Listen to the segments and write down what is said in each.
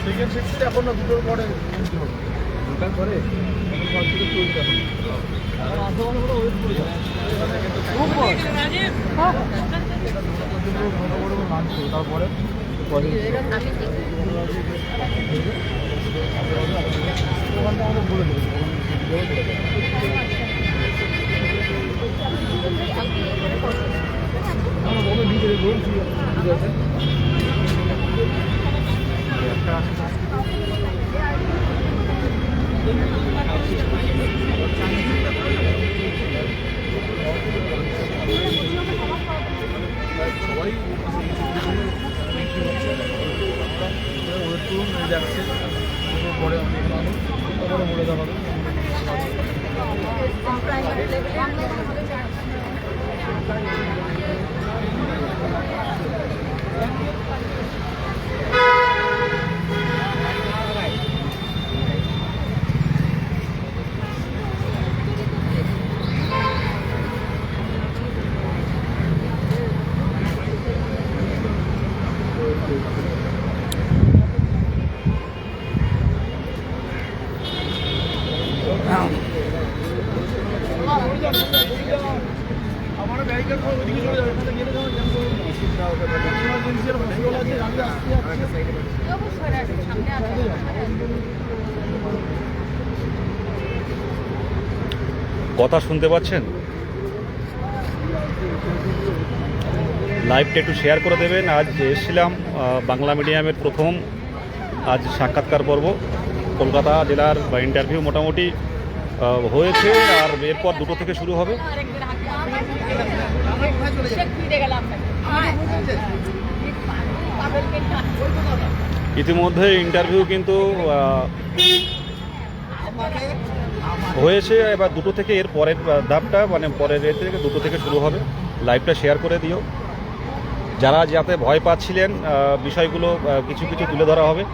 Second শিফটে এখন না দুটোর পরে দুটার পরে তারপরে ওখানটা আমাদের বলে দেবো সবাই ওয়েট করুন যাচ্ছে পরে আপনি তারপরে বলে দেওয়া হবে। কথা শুনতে পাচ্ছেন? লাইভটা একটু শেয়ার করে দেবেন। আজ এসেছিলাম বাংলা মিডিয়ামের প্রথম আজ সাক্ষাৎকার পর্ব কলকাতা জেলার ইন্টারভিউ মোটামুটি হয়েছে, আর এরপর 2টো থেকে শুরু হবে। ইতিমধ্যে ইন্টারভিউ কিন্তু হয়েছে, এবার 2টো থেকে এর পরের ধাপটা মানে পরের এর থেকে 2টো থেকে শুরু হবে। লাইভটা শেয়ার করে দিও। যারা যাতে ভয় পাচ্ছিলেন বিষয়গুলো কিছু কিছু তুলে ধরা হবে।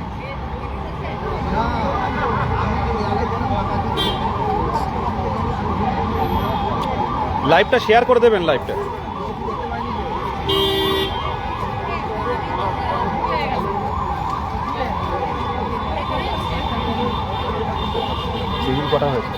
লাইভটা শেয়ার করে দেবেন। লাইভটা সিভিল কটা হয়েছে।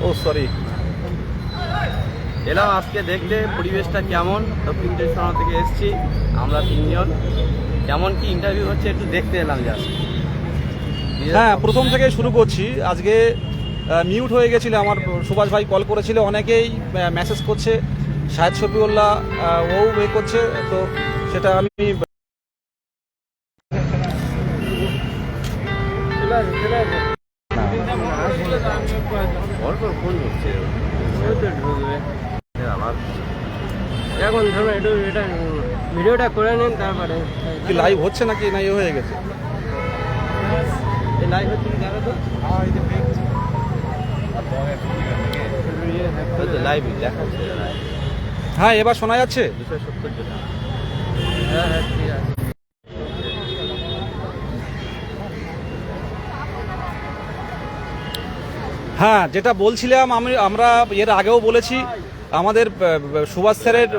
ও সরি। এলাম আজকে দেখতে পরিবেশটা কেমন, দক্ষিণ চব্বিশ পরগনা থেকে এসেছি আমরা 3 জন। কেমন কি ইন্টারভিউ হচ্ছে একটু দেখতে এলাম জাস্ট। হ্যাঁ, প্রথম থেকে শুরু করছি। আজকে মিউট হয়ে গেছিল, আমার সুভাষ ভাই কল করেছিল, অনেকেই মেসেজ করছে, শাহেদ শফিউল্লাহ ও করছে, তো সেটা আমি ফোন হচ্ছে আবার। এখন ধরো এটা ভিডিওটা করে নিন, তারপরে কি লাইভ হচ্ছে নাকি না ইয়ে হয়ে গেছে? লাইভ হচ্ছে কি জানো তো লাইভ দেখাচ্ছে। হ্যাঁ, এবার শোনা যাচ্ছে। 270 জন। হ্যাঁ হ্যাঁ ঠিক আছে। হ্যাঁ, যেটা বলছিলাম আমরা এর আগেও বলেছি, আমাদের সুভাষ স্যারের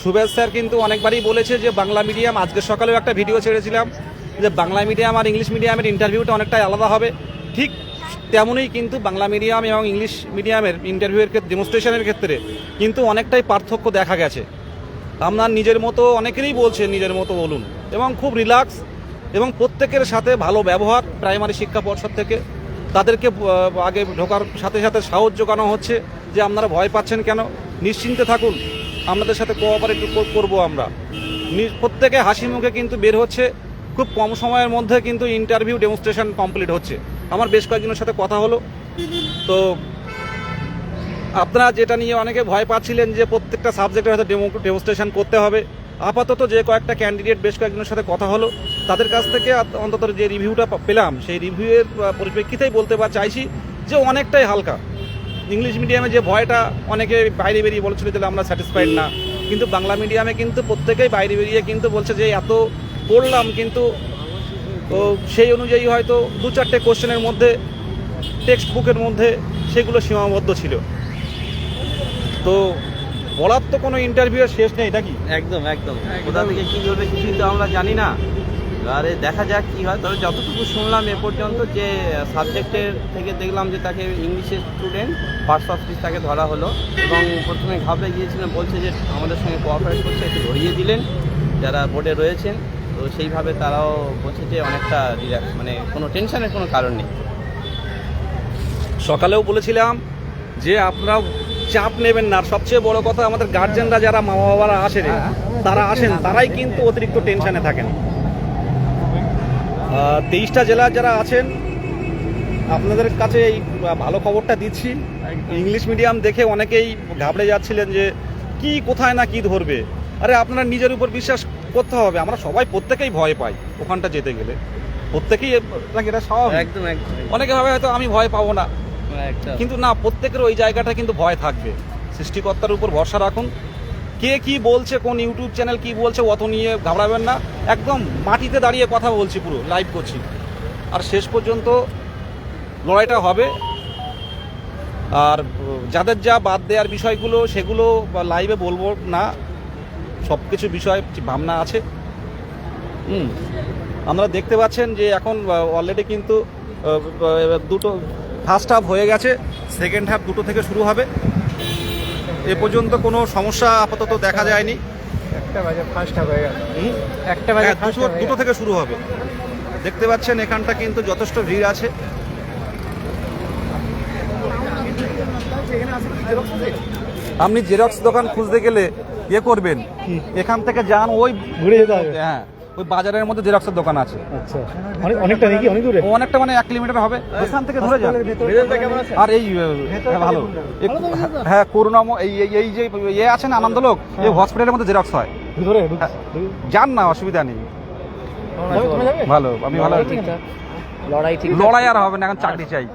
সুভাষ স্যার কিন্তু অনেকবারই বলেছে যে বাংলা মিডিয়াম, আজকে সকালেও একটা ভিডিও ছেড়েছিলাম যে বাংলা মিডিয়াম আর ইংলিশ মিডিয়ামের ইন্টারভিউটা অনেকটাই আলাদা হবে। ঠিক তেমনই কিন্তু বাংলা মিডিয়াম এবং ইংলিশ মিডিয়ামের ইন্টারভিউয়ের ক্ষেত্রে, ডেমনস্ট্রেশনের ক্ষেত্রে কিন্তু অনেকটাই পার্থক্য দেখা গেছে। আপনার নিজের মতো, অনেকেরই বলছে নিজের মতো বলুন, এবং খুব রিল্যাক্স এবং প্রত্যেকের সাথে ভালো ব্যবহার। প্রাইমারি শিক্ষা পর্ষদ থেকে তাদেরকে আগে ঢোকার সাথে সাথে সাহস জোগানো হচ্ছে যে আপনারা ভয় পাচ্ছেন কেন, নিশ্চিন্তে থাকুন, আপনাদের সাথে কোঅপারেট করবো আমরা। প্রত্যেকে হাসি মুখে কিন্তু বের হচ্ছে। খুব কম সময়ের মধ্যে কিন্তু ইন্টারভিউ ডেমনস্ট্রেশন কমপ্লিট হচ্ছে। আমার বেশ কয়েকজনের সাথে কথা হলো। তো আপনারা যেটা নিয়ে অনেকে ভয় পাচ্ছিলেন যে প্রত্যেকটা সাবজেক্টের হয়তো ডেমনস্ট্রেশন করতে হবে, আপাতত যে কয়েকটা ক্যান্ডিডেট, বেশ কয়েকজনের সাথে কথা হলো, তাদের কাছ থেকে অন্তত যে রিভিউটা পেলাম, সেই রিভিউয়ের পরিপ্রেক্ষিতেই বলতে চাইছি যে অনেকটাই হালকা। ইংলিশ মিডিয়ামে যে ভয়টা অনেকে বাইরে বেরিয়ে বলছিল যে আমরা স্যাটিসফাইড না, কিন্তু বাংলা মিডিয়ামে কিন্তু প্রত্যেকেই বাইরে বেরিয়ে কিন্তু বলছে যে এত পড়লাম, কিন্তু সেই অনুযায়ী হয়তো 2-4টে কোশ্চেনের মধ্যে, টেক্সট বুকের মধ্যে সেগুলো সীমাবদ্ধ ছিল। তো বলার তো কোনো ইন্টারভিউয়ের শেষ নেই নাকি? একদম একদম, কোথা থেকে কী করবে কিছুই তো আমরা জানি না। আরে দেখা যাক কী হয়। তবে যতটুকু শুনলাম এ পর্যন্ত, যে সাবজেক্টের থেকে দেখলাম যে তাকে ইংলিশের স্টুডেন্ট ফার্স্ট অফ স্পিচ তাকে ধরা হলো, এবং প্রথমে ঘাবড়ে গিয়েছিলেন, বলছে যে আমাদের সঙ্গে কোঅপারেট করছে, একটু ধরিয়ে দিলেন যারা বোর্ডে রয়েছেন। তো সেইভাবে তারাও বলছে যে অনেকটা রিল্যাক্স, মানে কোনো টেনশনের কোনো কারণ নেই। সকালেও বলেছিলাম যে আপনারা চাপ নেবেন না। আর সবচেয়ে বড় কথা, আমাদের গার্জেনরা যারা, মা বাবারা আসেন, তারা আসেন, তারাই কিন্তু অতিরিক্ত টেনশনে থাকেন। 23টা জেলার যারা আছেন, আপনাদের কাছে এই ভালো খবরটা দিচ্ছি। ইংলিশ মিডিয়াম দেখে অনেকেই ঘাবড়ে যাচ্ছিলেন যে কি, কোথায় না কি ধরবে। আরে আপনারা নিজের উপর বিশ্বাস করতে হবে। আমরা সবাই প্রত্যেকেই ভয় পাই ওখানটা যেতে গেলে, প্রত্যেকেই নাকি, এটা স্বাভাবিক। একদম একদম। অনেকে ভাবে হয়তো আমি ভয় পাবো না, একদম। কিন্তু না, প্রত্যেকের ওই জায়গাটা কিন্তু ভয় থাকবে। সৃষ্টিকর্তার উপর ভরসা রাখুন। কে কি বলছে, কোন ইউটিউব চ্যানেল কি বলছে, অত নিয়ে ঘাবড়াবেন না। একদম মাটিতে দাঁড়িয়ে কথা বলছি, পুরো লাইভ করছি, আর শেষ পর্যন্ত লড়াইটা হবে। আর যাদের যা বাদ দেওয়ার বিষয়গুলো, সেগুলো লাইভে বলবো না, সব কিছু বিষয় ভাবনা আছে। আপনারা দেখতে পাচ্ছেন যে এখন অলরেডি কিন্তু দুটো ফার্স্ট হাফ হয়ে গেছে, সেকেন্ড হাফ 2টো থেকে শুরু হবে। এ পর্যন্ত কোনো সমস্যা আপাতত দেখা যায়নি। 1টা বাজে ফার্স্ট হাফ হয়ে গেল। 1টা বাজে 2টো থেকে শুরু হবে। দেখতে পাচ্ছেন এখানটা কিন্তু যথেষ্ট ভিড় আছে। আপনি জেরক্স দোকান খুঁজতে গেলে ইয়ে করবেন, এখান থেকে যান, ওই ঘুরে যেতে হবে। হ্যাঁ, ওই বাজারের মধ্যে জেরক্সের দোকান আছে। আচ্ছা, অনেকটা নাকি, অনেক দূরে? অনেকটা, মানে 1 কিলোমিটার হবে। ওখান থেকে ধরে যান। আর এই ভালো, হ্যাঁ, করুণাময় এই যে ইয়ে আছে না, আনন্দলোক, এই হসপিটালের মধ্যে জেরক্স হয়। ধরে যান না, অসুবিধা নেই। ভালো, আমি ভালো আছি। লড়াই ঠিক, লড়াই আর হবে না, এখন চাকরি চাই।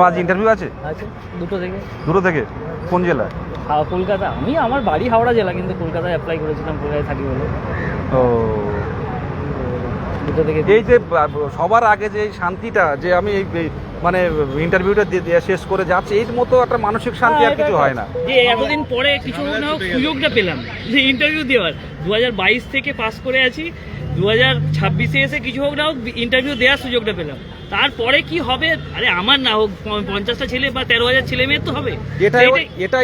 আজ ইন্টারভিউ আছে 2টো থেকে। কোন জেলা? কলকাতা। আমার বাড়ি হাওড়া জেলা, কিন্তু কলকাতায় অ্যাপ্লাই করেছিলাম, কলকাতায় থাকি বলে। ও, 2টো থেকে। এই যে সবার আগে যে শান্তিটা, যে আমি মানে ইন্টারভিউটা দিয়ে শেষ করে যাচ্ছি, এর মতো একটা মানসিক শান্তি আর কিছু হয় না। যে এতদিন পরে কিছু না হোক সুযোগটা পেলাম যে ইন্টারভিউ দেওয়ার। 2022 থেকে পাস করে আছি, 2026-এ এসে কিছু হোক না হোক ইন্টারভিউ দেওয়ার সুযোগটা পেলাম, তারপরে কি হবে, আরে আমার না হোক 50টা ছেলে বা 13,000 ছেলে মেয়ের তো হবে। এটাই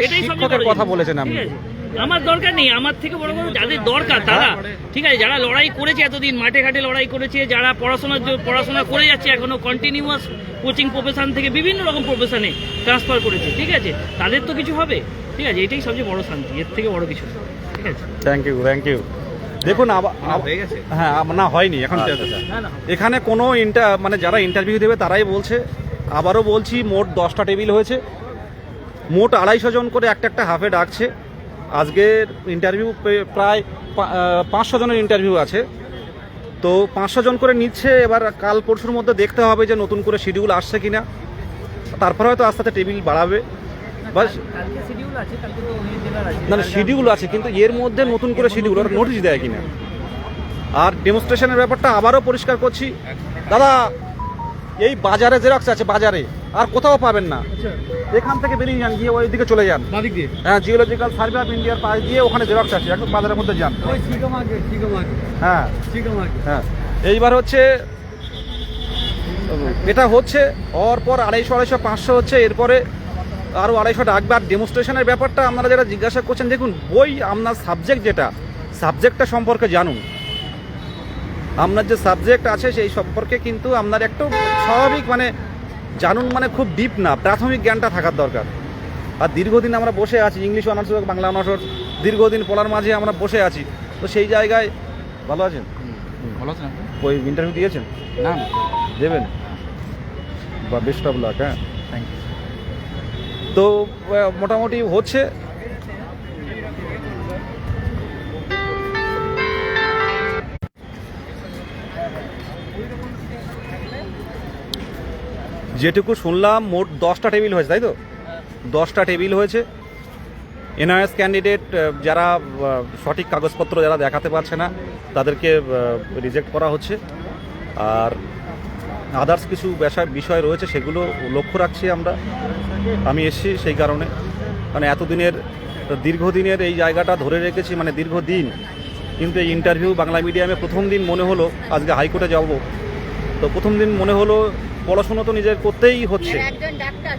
সবচেয়ে শিক্ষকের বড় কথা জিনিস। বলেছেন আপনি। ঠিক আছে? আমার দরকার নেই, আমার থেকে বড় বড় যাদের দরকার তারা, ঠিক আছে, যারা লড়াই করেছে এতদিন মাঠে ঘাটে লড়াই করেছে, যারা পড়াশোনা করে যাচ্ছে এখনো কন্টিনিউয়াস কোচিং প্রফেশন থেকে বিভিন্ন রকম প্রফেশনে ট্রান্সফার করেছে, ঠিক আছে, তাদের তো কিছু হবে। ঠিক আছে, এটাই সবচেয়ে বড় শান্তি, এর থেকে বড় কিছু না। ঠিক আছে, থ্যাংক ইউ। দেখুন হয়ে গেছে? হ্যাঁ, না হয়নি এখন। না না এখানে কোনো মানে যারা ইন্টারভিউ দেবে তারাই বলছে, আবারও বলছি, মোট 10টা টেবিল হয়েছে, মোট 250 জন করে একটা হাফে ডাকছে। আজকের ইন্টারভিউ প্রায় 500 জনের ইন্টারভিউ আছে, তো 500 জন করে নিচ্ছে। এবার কাল পরশুর মধ্যে দেখতে হবে যে নতুন করে শিডিউল আসছে কিনা, তারপরে হয়তো আস্তে আস্তে টেবিল বাড়াবে। বাস, কালকে শিডিউল আছে, কালকে তো অনেক জেলার আছে। না শিডিউল আছে, কিন্তু এর মধ্যে নতুন করে শিডিউল ওরা নোটিশ দেয় কিনা। আর ডেমনস্ট্রেশনের ব্যাপারটা আবারও পরিষ্কার করছি, দাদা এই বাজারে জেরক্স আছে, বাজারে আর কোথাও পাবেন না। এখান থেকে বেরিয়ে যান, গিয়ে ওই দিকে চলে যান, হ্যাঁ, জিওলজিক্যাল সার্ভে অফ ইন্ডিয়ার পাশ দিয়ে ওখানে জেরক্স আছে, একদম বাজারের মধ্যে যান। হ্যাঁ হ্যাঁ, এইবার হচ্ছে এটা হচ্ছে, ওর পর 250, 500 হচ্ছে, এরপরে আরও 250 ডাকবে। আর ডেমনস্ট্রেশনের ব্যাপারটা আপনারা যারা জিজ্ঞাসা করছেন, দেখুন বই আপনার সাবজেক্ট সাবজেক্টটা সম্পর্কে জানুন। আপনার যে সাবজেক্ট আছে সেই সম্পর্কে কিন্তু আপনার একটু স্বাভাবিক মানে জানুন, মানে খুব ডিপ না, প্রাথমিক জ্ঞানটা থাকার দরকার। আর দীর্ঘদিন আমরা বসে আছি, ইংলিশ অনার্স হোক বাংলা অনার্স হোক, দীর্ঘদিন পড়ার মাঝে আমরা বসে আছি, তো সেই জায়গায় ভালো আছেন? ভালো আছেন? ওই ইন্টারভিউ দিয়েছেন? না, দেবেন বা বেস্ট অফ লাক। হ্যাঁ, থ্যাংক ইউ। তো মোটামুটি হচ্ছে। যেটুকু শুনলাম মোট 10টা টেবিল হয়েছে, তাই তো? 10টা টেবিল হয়েছে। এনআরএস ক্যান্ডিডেট যারা সঠিক কাগজপত্র যারা দেখাতে পারছে না তাদেরকে রিজেক্ট করা হচ্ছে। আর আদার্স কিছু বিষয় রয়েছে, সেগুলো লক্ষ্য রাখছি আমি এসেছি সেই কারণে, মানে এতদিনের দীর্ঘদিনের এই জায়গাটা ধরে রেখেছি, মানে দীর্ঘদিন। কিন্তু এই ইন্টারভিউ বাংলা মিডিয়ামে প্রথম দিন মনে হলো, আজকে হাইকোর্টে যাব, তো প্রথম দিন মনে হলো পড়াশুনো তো নিজের করতেই হচ্ছে,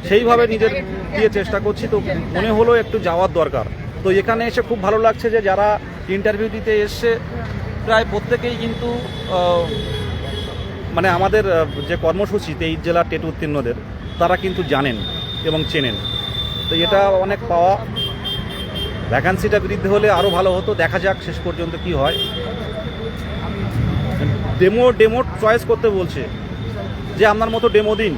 সেইভাবে নিজের দিয়ে চেষ্টা করছি, তো মনে হলো একটু যাওয়ার দরকার। তো এখানে এসে খুব ভালো লাগছে যে যারা ইন্টারভিউ দিতে এসছে প্রায় প্রত্যেকেই কিন্তু মানে আমাদের যে কর্মসূচি 23 জেলার টেট উত্তীর্ণদের তারা কিন্তু জানেন এবং চেনেন, তো এটা অনেক পাওয়া। ভ্যাকান্সিটা বৃদ্ধি হলে আরও ভালো হতো, দেখা যাক শেষ পর্যন্ত কি হয়। ডেমো চয়েস করতে বলছে যে আপনার মতো ডেমো দিন,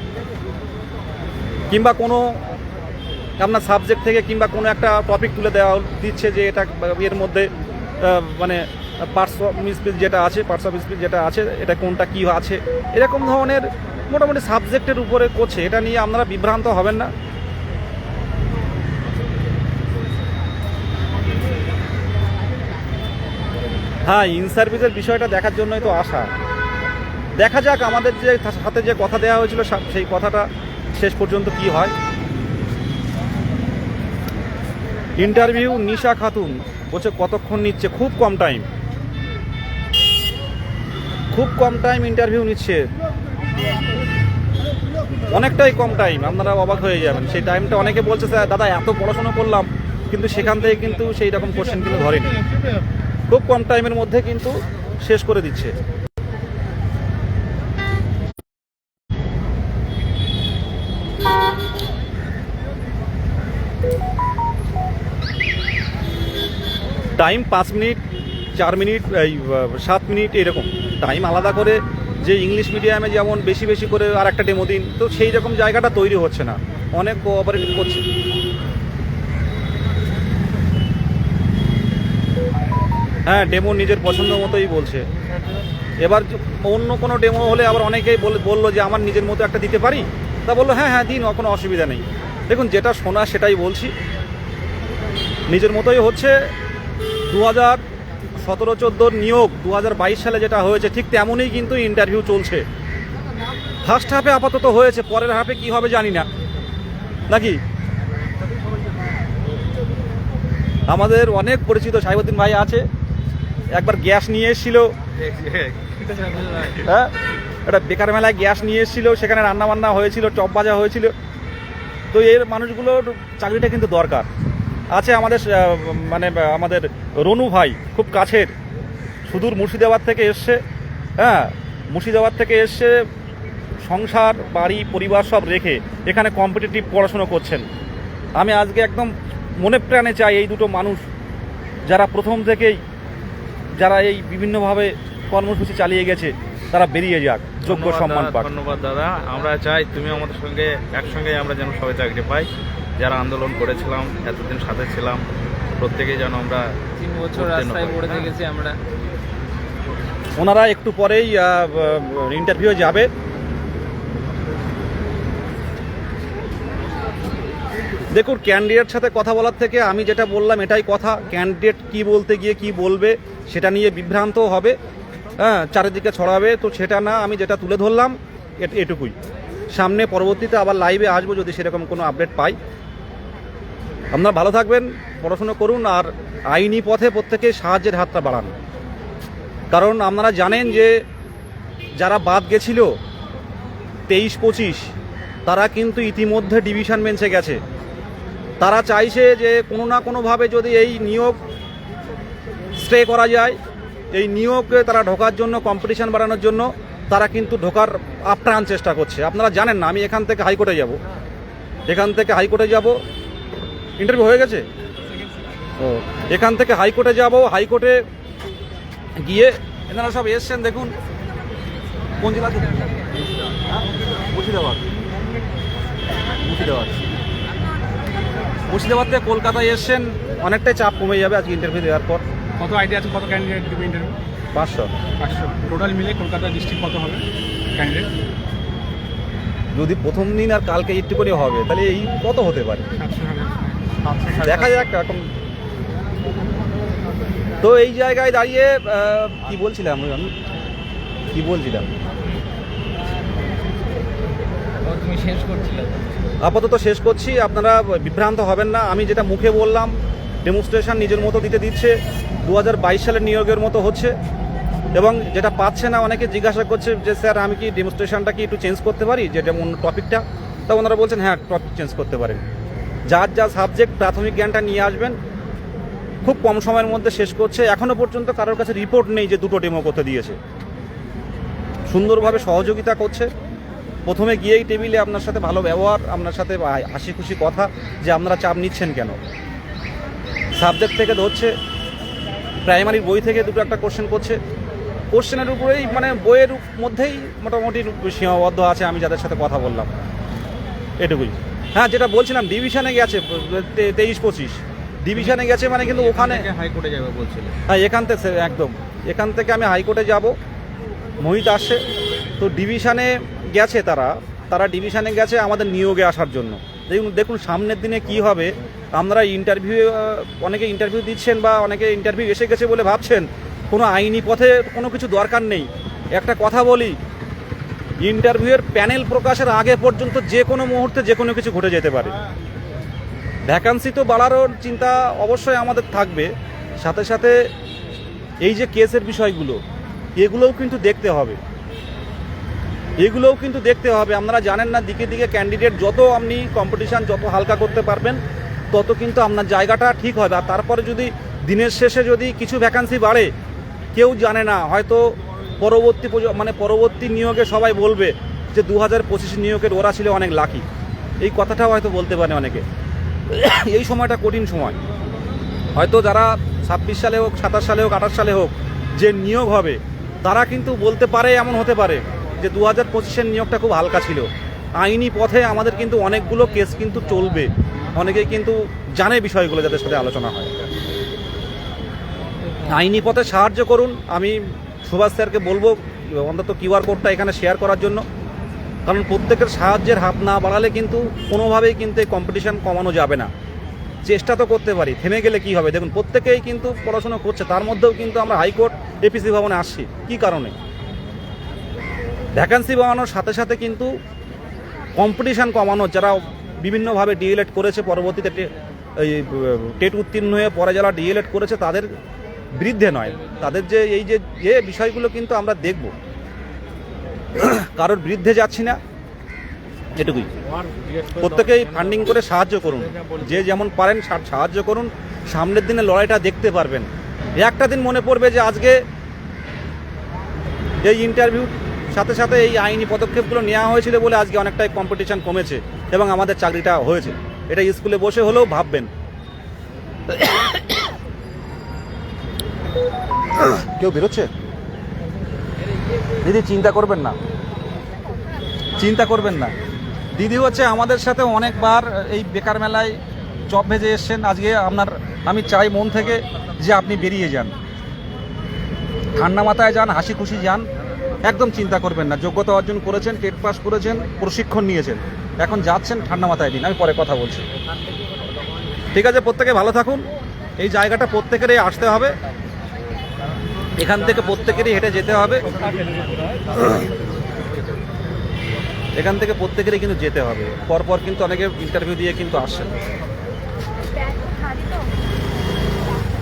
কিংবা কোনো আপনার সাবজেক্ট থেকে কিংবা কোনো একটা টপিক তুলে দেওয়া দিচ্ছে যে এটা এর মধ্যে মানে পার্টস অফ স্পিচ যেটা আছে এটা কোনটা কী আছে, এরকম ধরনের মোটামুটি সাবজেক্টের উপরে করছে। এটা নিয়ে আপনারা বিভ্রান্ত হবেন না। হ্যাঁ, ইন সার্ভিসের বিষয়টা দেখার জন্যই তো আসা। দেখা যাক আমাদের যে সাথে যে কথা দেওয়া হয়েছিল সেই কথাটা শেষ পর্যন্ত কি হয়। ইন্টারভিউ নিশা খাতুন বলছে কতক্ষণ নিচ্ছে, খুব কম টাইম ইন্টারভিউ নিচ্ছে, অনেকটাই কম টাইম, আপনারা অবাক হয়ে যাবেন। সেই টাইমটা অনেকে বলছে স্যার দাদা এত পড়াশোনা করলাম, কিন্তু সেখান থেকে কিন্তু সেই রকম কোশ্চেন কিন্তু ধরেনি, খুব কম টাইমের মধ্যে কিন্তু শেষ করে দিচ্ছে। টাইম 5 মিনিট, 4 মিনিট, 7 মিনিট, এরকম টাইম আলাদা করে। যে ইংলিশ মিডিয়ামে যেমন বেশি বেশি করে আর একটা ডেমো দিন, তো সেই রকম জায়গাটা তৈরি হচ্ছে না, অনেক কোঅপারেটিভ করছে। হ্যাঁ, ডেমো নিজের পছন্দ মতোই বলছে। এবার অন্য কোনো ডেমো হলে আবার অনেকেই বললো যে আমার নিজের মতো একটা দিতে পারি, তা বললো হ্যাঁ দিন, কোনো অসুবিধা নেই। দেখুন, যেটা শোনা সেটাই বলছি, নিজের মতোই হচ্ছে। 2017-14 নিয়োগ 2022 সালে যেটা হয়েছে ঠিক তেমনই কিন্তু ইন্টারভিউ চলছে। ফার্স্ট হাফে আপাতত হয়েছে, পরের হাফে কি হবে জানি না, নাকি? আমাদের অনেক পরিচিত সাইবুদ্দিন ভাই আছে, একবার গ্যাস নিয়ে এসেছিল, হ্যাঁ, একটা বেকার মেলায় গ্যাস নিয়ে এসেছিল, সেখানে রান্নাবান্না হয়েছিল, চপ ভাজা হয়েছিল। তো এর মানুষগুলোর চাকরিটা কিন্তু দরকার আছে। আমাদের মানে আমাদের রনু ভাই খুব কাছের, সুদূর মুর্শিদাবাদ থেকে এসছে। হ্যাঁ, মুর্শিদাবাদ থেকে এসছে, সংসার বাড়ি পরিবার সব রেখে এখানে কম্পিটিটিভ পড়াশুনো করছেন। আমি আজকে একদম মনে প্রাণে চাই এই দুটো মানুষ যারা প্রথম থেকেই যারা এই বিভিন্নভাবে কর্মসূচি চালিয়ে গেছে তারা বেরিয়ে যাক, যোগ্য সম্মান পাক। ধন্যবাদ দাদা। আমরা চাই তুমি আমাদের সঙ্গে একসঙ্গে আমরা যেন সবাই চাকরি পাই। যারা আন্দোলন করেছিলাম, এতদিন সাথে ছিলাম, প্রত্যেকেই যেন আমরা 3 বছর রাস্তায় পড়ে থেকেছি আমরা। ওনারা একটু পরেই ইন্টারভিউ যাবে। দেখুন, ক্যান্ডিডেট সাথে কথা বলার থেকে আমি যেটা বললাম এটাই কথা। ক্যান্ডিডেট কি বলতে গিয়ে কি বলবে সেটা নিয়ে বিভ্রান্ত হবে, হ্যাঁ, চারিদিকে ছড়াবে। তো সেটা না, আমি যেটা তুলে ধরলাম এটুকুই। সামনে পরবর্তীতে আবার লাইভে আসবো যদি সেরকম কোনো আপডেট পাই। আপনারা ভালো থাকবেন, পড়াশুনো করুন, আর আইনি পথে প্রত্যেকে সাহায্যের হাতটা বাড়ান। কারণ আপনারা জানেন যে যারা বাদ গেছিল 23-25 তারা কিন্তু ইতিমধ্যে ডিভিশন বেঞ্চে গেছে। তারা চাইছে যে কোনো না কোনোভাবে যদি এই নিয়োগ স্টে করা যায়, এই নিয়োগে তারা ঢোকার জন্য, কম্পিটিশন বাড়ানোর জন্য তারা কিন্তু ঢোকার আপ্রাণ চেষ্টা করছে। আপনারা জানেন না, আমি এখান থেকে হাইকোর্টে যাব, ইন্টারভিউ হয়ে গেছে। ও, এখান থেকে হাইকোর্টে যাব, হাইকোর্টে গিয়ে এনারা সব এসছেন। দেখুন কোন জেলা থেকে? মুর্শিদাবাদ থেকে কলকাতায় এসছেন। অনেকটাই চাপ কমে যাবে আজকে ইন্টারভিউ দেওয়ার পর। কত আইডিয়া আছে কত ক্যান্ডিডেট দেবে ইন্টারভিউ? 500 টোটাল মিলে কলকাতা ডিস্ট্রিক্ট কত হবে ক্যান্ডিডেট? যদি প্রথম দিন আর কালকে একটুখানি হবে তাহলে এই কত হতে পারে, দেখা যাক এখন। তো এই জায়গায় দাঁড়িয়ে কি বলছিলাম তুমি শেষ করছিলে? আপাতত শেষ করছি, আপনারা বিভ্রান্ত হবেন না। আমি যেটা মুখে বললাম, ডেমনস্ট্রেশন নিজের মতো দিচ্ছে। 2022 সালের নিয়োগের মতো হচ্ছে, এবং যেটা পাচ্ছে না অনেকে জিজ্ঞাসা করছে যে স্যার আমি কি ডেমনস্ট্রেশনটা কি একটু চেঞ্জ করতে পারি, যেটা টপিকটা। তা ওনারা বলছেন হ্যাঁ, টপিক চেঞ্জ করতে পারেন। যার যা সাবজেক্ট প্রাথমিক জ্ঞানটা নিয়ে আসবেন, খুব কম সময়ের মধ্যে শেষ করছে। এখনও পর্যন্ত কারোর কাছে রিপোর্ট নেই যে 2টো ডেমো করতে দিয়েছে। সুন্দরভাবে সহযোগিতা করছে। প্রথমে গিয়েই টেবিলে আপনার সাথে ভালো ব্যবহার, আপনার সাথে হাসি খুশি কথা, যে আপনারা চাপ নিচ্ছেন কেন। সাবজেক্ট থেকে ধরছে, প্রাইমারির বই থেকে 2টো একটা কোশ্চেন করছে। কোশ্চেনের উপরেই মানে বইয়ের মধ্যেই মোটামুটি সীমাবদ্ধ আছে আমি যাদের সাথে কথা বললাম, এটুকুই। হ্যাঁ, যেটা বলছিলাম ডিভিশনে গেছে 23-25 ডিভিশনে গেছে, মানে কিন্তু ওখানে হাইকোর্টে যাবে বলছিল। হ্যাঁ, এখান থেকে একদম এখান থেকে আমি হাইকোর্টে যাব, মোহিত আসছে। তো ডিভিশনে গেছে, তারা ডিভিশনে গেছে আমাদের নিয়োগে আসার জন্য। দেখুন সামনের দিনে কি হবে। আপনারা অনেকে ইন্টারভিউ দিচ্ছেন বা অনেকে ইন্টারভিউ এসে গেছে বলে ভাবছেন কোনো আইনি পথে কোনো কিছু দরকার নেই। একটা কথা বলি, ইন্টারভিউয়ের প্যানেল প্রকাশের আগে পর্যন্ত যে কোনো মুহূর্তে যে কোনো কিছু ঘটে যেতে পারে। ভ্যাকান্সি তো বাড়ানোর চিন্তা অবশ্যই আমাদের থাকবে, সাথে সাথে এই যে কেসের বিষয়গুলো এগুলোও কিন্তু দেখতে হবে। আপনারা জানেন না, দিকে দিকে ক্যান্ডিডেট যত আপনি কম্পিটিশান যত হালকা করতে পারবেন তত কিন্তু আপনার জায়গাটা ঠিক হবে। আর তারপরে যদি দিনের শেষে যদি কিছু ভ্যাকান্সি বাড়ে, কেউ জানে না, হয়তো পরবর্তী নিয়োগে সবাই বলবে যে 2025 নিয়োগের ওরা ছিল অনেক লাকি। এই কথাটাও হয়তো বলতে পারে অনেকে। এই সময়টা কঠিন সময়, হয়তো যারা 26 সালে হোক, 27 সালে হোক, 28 সালে হোক যে নিয়োগ হবে, তারা কিন্তু বলতে পারে, এমন হতে পারে যে 2025 নিয়োগটা খুব হালকা ছিল। আইনি পথে আমাদের কিন্তু অনেকগুলো কেস কিন্তু চলবে, অনেকেই কিন্তু জানে বিষয়গুলো, যাদের সাথে আলোচনা হয়। আইনি পথে সাহায্য করুন। আমি সুভাষ স্যারকে বলবো অন্তত কিউআর কোডটা এখানে শেয়ার করার জন্য, কারণ প্রত্যেকের সাহায্যের হাত না বাড়ালে কিন্তু কোনোভাবেই কিন্তু এই কম্পিটিশান কমানো যাবে না। চেষ্টা তো করতে পারি, থেমে গেলে কি হবে। দেখুন প্রত্যেকেই কিন্তু পড়াশোনা করছে, তার মধ্যেও কিন্তু আমরা হাইকোর্ট এপিসি ভবনে আসছি। কি কারণে? ভ্যাকান্সি বাড়ানোর সাথে সাথে কিন্তু কম্পিটিশান কমানো, যারা বিভিন্নভাবে ডিএলএড করেছে, পরবর্তীতে টেট উত্তীর্ণ হয়ে পরে যারা ডিএলএড করেছে, তাদের বিরুদ্ধে নয়, তাদের যে এই যে বিষয়গুলো কিন্তু আমরা দেখব, কারোর বিরুদ্ধে যাচ্ছি না, এটুকুই। প্রত্যেকেই ফান্ডিং করে সাহায্য করুন, যে যেমন পারেন সাহায্য করুন, সামনের দিনে লড়াইটা দেখতে পারবেন। একটা দিন মনে পড়বে যে আজকে এই ইন্টারভিউ সাথে সাথে এই আইনি পদক্ষেপগুলো নেওয়া হয়েছিল বলে আজকে অনেকটাই কম্পিটিশন কমেছে এবং আমাদের চাকরিটা হয়েছে। এটা স্কুলে বসে হলেও ভাববেন। কেউ বেরোচ্ছে? দিদি চিন্তা করবেন না, চিন্তা করবেন না। দিদি হচ্ছে আমাদের সাথে অনেকবার এই বেকার মেলায় চপ ভেজে এসছেন। আজকে আমি চাই মন থেকে যে আপনি বেরিয়ে যান, ঠান্ডা মাথায় যান, হাসি খুশি যান, একদম চিন্তা করবেন না। যোগ্যতা অর্জন করেছেন, টেট পাস করেছেন, প্রশিক্ষণ নিয়েছেন, এখন যাচ্ছেন, ঠান্ডা মাথায় দিন। আমি পরে কথা বলছি, ঠিক আছে? প্রত্যেকে ভালো থাকুন। এই জায়গাটা প্রত্যেকেরই আসতে হবে, এখান থেকে প্রত্যেকেরই হেঁটে যেতে হবে, এখান থেকে প্রত্যেকেরই কিন্তু যেতে হবে। পরপর কিন্তু অনেকে ইন্টারভিউ দিয়ে কিন্তু আসছেন।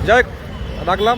যাই হোক, রাখলাম।